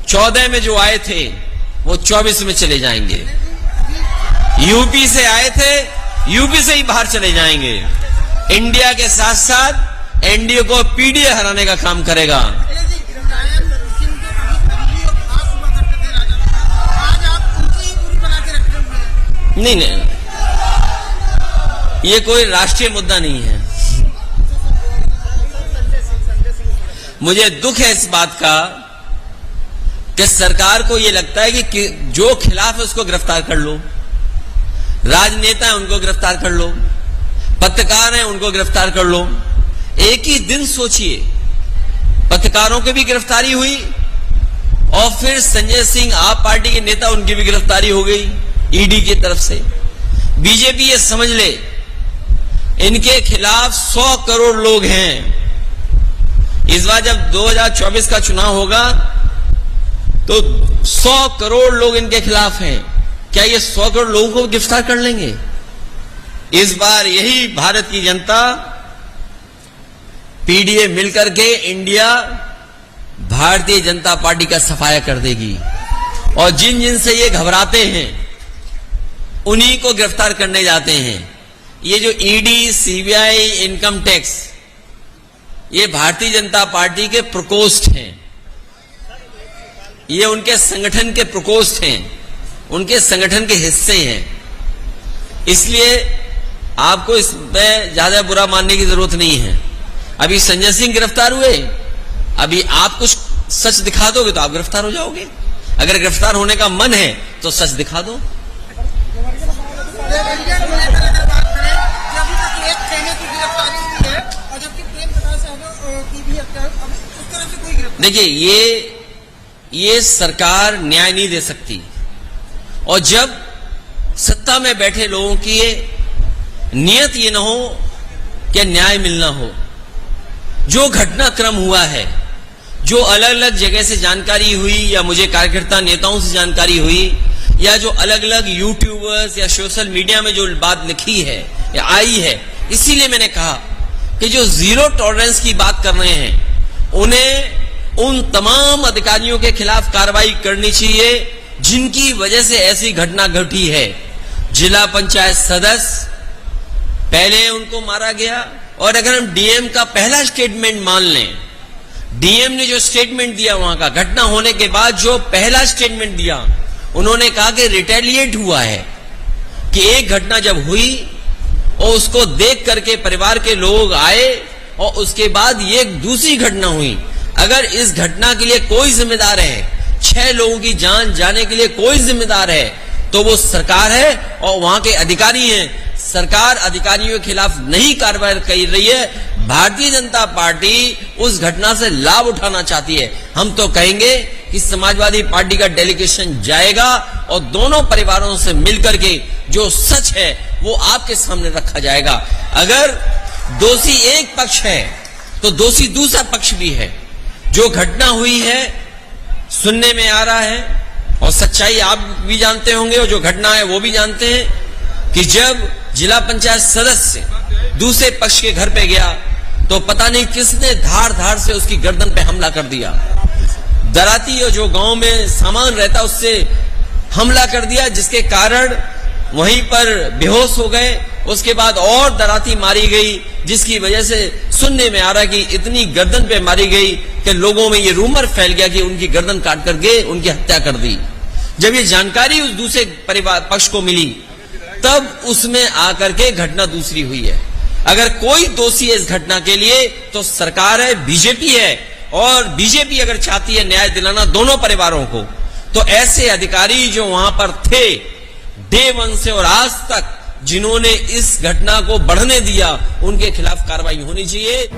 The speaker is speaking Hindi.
14 में जो आए थे वो 24 में चले जाएंगे। यूपी से आए थे, यूपी से ही बाहर चले जाएंगे। इंडिया के साथ साथ एनडीए को पीडीए हराने का काम करेगा। नहीं नहीं, ये कोई राष्ट्रीय मुद्दा नहीं है। मुझे दुख है इस बात का कि सरकार को ये लगता है कि जो खिलाफ है उसको गिरफ्तार कर लो, राजनेता है उनको गिरफ्तार कर लो, पत्रकार हैं उनको गिरफ्तार कर लो। एक ही दिन सोचिए, पत्रकारों की भी गिरफ्तारी हुई और फिर संजय सिंह आप पार्टी के नेता, उनकी भी गिरफ्तारी हो गई ईडी की तरफ से। बीजेपी ये समझ ले, इनके खिलाफ 100 करोड़ लोग हैं। इस बार जब 2024 का चुनाव होगा तो 100 करोड़ लोग इनके खिलाफ हैं। क्या ये 100 करोड़ लोगों को गिरफ्तार कर लेंगे? इस बार यही भारत की जनता पीडीए मिलकर के इंडिया भारतीय जनता पार्टी का सफाया कर देगी और जिन जिन से ये घबराते हैं उन्हीं को गिरफ्तार करने जाते हैं। ये जो ईडी, सीबीआई, इनकम टैक्स, ये भारतीय जनता पार्टी के प्रकोष्ठ हैं, ये उनके संगठन के प्रकोष्ठ हैं, उनके संगठन के हिस्से हैं। इसलिए आपको इसमें ज्यादा बुरा मानने की जरूरत नहीं है। अभी संजय सिंह गिरफ्तार हुए, अभी आप कुछ सच दिखा दोगे तो आप गिरफ्तार हो जाओगे। अगर गिरफ्तार होने का मन है तो सच दिखा दो। देखिए, ये सरकार न्याय नहीं दे सकती और जब सत्ता में बैठे लोगों की नियत ये न हो कि न्याय मिलना हो, जो घटनाक्रम हुआ है, जो अलग अलग जगह से जानकारी हुई या मुझे कार्यकर्ता नेताओं से जानकारी हुई या जो अलग अलग यूट्यूबर्स या सोशल मीडिया में जो बात लिखी है या आई है, इसीलिए मैंने कहा कि जो जीरो टॉलरेंस की बात कर रहे हैं उन्हें उन तमाम अधिकारियों के खिलाफ कार्रवाई करनी चाहिए जिनकी वजह से ऐसी घटना घटी है। जिला पंचायत सदस्य, पहले उनको मारा गया और अगर हम डीएम का पहला स्टेटमेंट मान लें, डीएम ने जो स्टेटमेंट दिया वहां का घटना होने के बाद जो पहला स्टेटमेंट दिया, उन्होंने कहा कि रिटेलिएट हुआ है, कि एक घटना जब हुई और उसको देख करके परिवार के लोग आए और उसके बाद ये दूसरी घटना हुई। अगर इस घटना के लिए कोई जिम्मेदार है, 6 लोगों की जान जाने के लिए कोई जिम्मेदार है, तो वो सरकार है और वहां के अधिकारी हैं। सरकार अधिकारियों के खिलाफ नहीं कार्रवाई कर रही है। भारतीय जनता पार्टी उस घटना से लाभ उठाना चाहती है। हम तो कहेंगे कि समाजवादी पार्टी का डेलीगेशन जाएगा और दोनों परिवारों से मिलकर के जो सच है वो आपके सामने रखा जाएगा। अगर दोषी एक पक्ष है तो दोषी दूसरा पक्ष भी है। जो घटना हुई है सुनने में आ रहा है और सच्चाई आप भी जानते होंगे और जो घटना है वो भी जानते हैं कि जब जिला पंचायत सदस्य दूसरे पक्ष के घर पे गया तो पता नहीं किसने धार धार से उसकी गर्दन पे हमला कर दिया। दराती और जो गांव में सामान रहता उससे हमला कर दिया, जिसके कारण वहीं पर बेहोश हो गए। उसके बाद और दराती मारी गई, जिसकी वजह से सुनने में आ रहा है कि इतनी गर्दन पे मारी गई कि लोगों में ये रूमर फैल गया कि उनकी गर्दन काट करके उनकी हत्या कर दी। जब ये जानकारी उस दूसरे परिवार पक्ष को मिली तब उसमें आकर के घटना दूसरी हुई है। अगर कोई दोषी है इस घटना के लिए तो सरकार है, बीजेपी है, और बीजेपी अगर चाहती है न्याय दिलाना दोनों परिवारों को, तो ऐसे अधिकारी जो वहां पर थे डे 1 से और आज तक जिन्होंने इस घटना को बढ़ने दिया, उनके खिलाफ कार्रवाई होनी चाहिए।